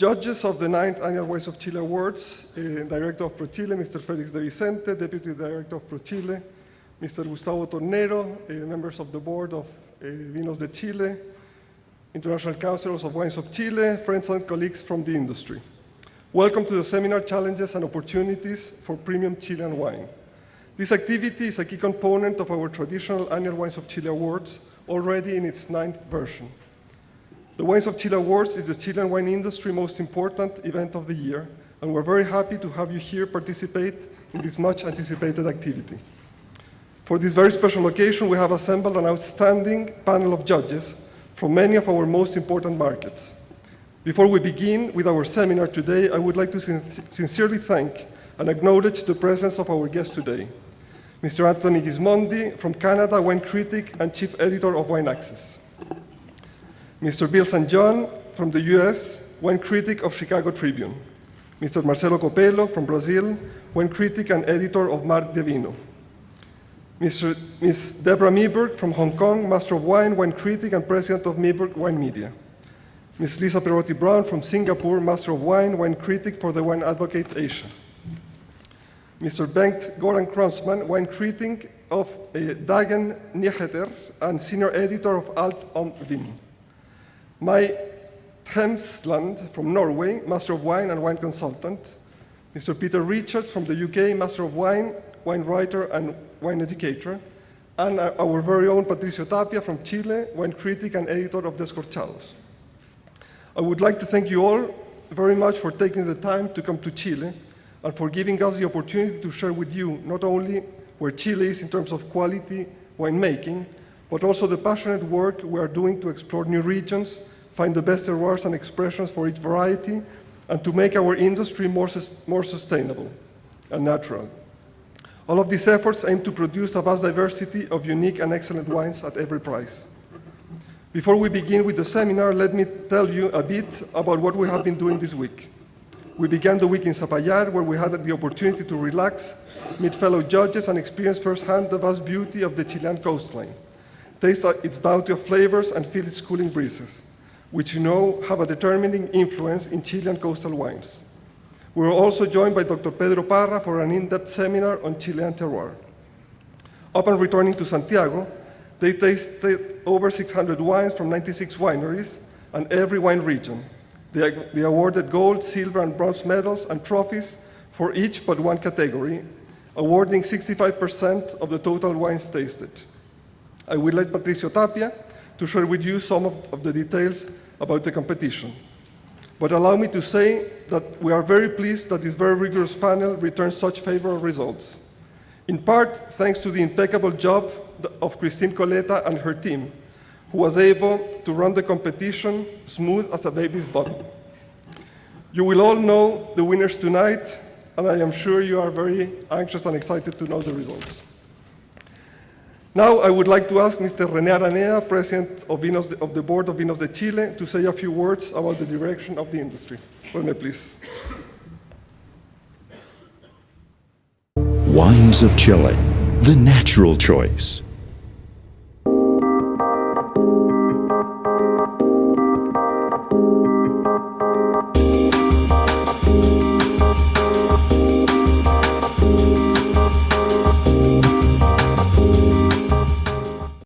Judges of the 9th Annual Wines of Chile Awards, Director of ProChile, Mr. Felix de Vicente, Deputy Director of ProChile, Mr. Gustavo Tornero, members of the board of Vinos de Chile, international councilors of Wines of Chile, friends and colleagues from the industry. Welcome to the seminar Challenges and Opportunities for Premium Chilean Wine. This activity is a key component of our traditional Annual Wines of Chile Awards, already in its 9th version. The Wines of Chile Awards is the Chilean wine industry's most important event of the year, and we're very happy to have you here participate in this much anticipated activity. For this very special occasion, we have assembled an outstanding panel of judges from many of our most important markets. Before we begin with our seminar today, I would like to sincerely thank and acknowledge the presence of our guest today, Mr. Anthony Gismondi from Canada, wine critic and chief editor of Wine Access. Mr. Bill St. John from the US, wine critic of Chicago Tribune. Mr. Marcelo Copello from Brazil, wine critic and editor of Mar de Vino. Ms. Deborah Meeberg from Hong Kong, master of wine, wine critic and president of Meeberg Wine Media. Ms. Lisa Perotti Brown from Singapore, master of wine, wine critic for the Wine Advocate Asia. Mr. Bengt Goran Kronsman, wine critic of Dagen Nyheter and senior editor of Alt om Vin. Mai Tremsland from Norway, master of wine and wine consultant. Mr. Peter Richards from the UK, master of wine, wine writer and wine educator. And our very own Patricio Tapia from Chile, wine critic and editor of Descorchados. I would like to thank you all very much for taking the time to come to Chile and for giving us the opportunity to share with you not only where Chile is in terms of quality winemaking, but also the passionate work we are doing to explore new regions, find the best terroirs and expressions for each variety, and to make our industry more sustainable and natural. All of these efforts aim to produce a vast diversity of unique and excellent wines at every price. Before we begin with the seminar, let me tell you a bit about what we have been doing this week. We began the week in Zapallar, where we had the opportunity to relax, meet fellow judges, and experience firsthand the vast beauty of the Chilean coastline, taste its bounty of flavors, and feel its cooling breezes, which you know have a determining influence in Chilean coastal wines. We were also joined by Dr. Pedro Parra for an in-depth seminar on Chilean terroir. Upon returning to Santiago, they tasted over 600 wines from 96 wineries and every wine region. They awarded gold, silver, and bronze medals and trophies for each but one category, awarding 65% of the total wines tasted. I will let Patricio Tapia to share with you some of the details about the competition. But allow me to say that we are very pleased that this very rigorous panel returns such favorable results. In part, thanks to the impeccable job of Christine Coleta and her team, who was able to run the competition smooth as a baby's bottom. You will all know the winners tonight, and I am sure you are very anxious and excited to know the results. Now, I would like to ask Mr. René Aranea, President of the Board of Vinos de Chile, to say a few words about the direction of the industry. René, please. Wines of Chile, the natural choice.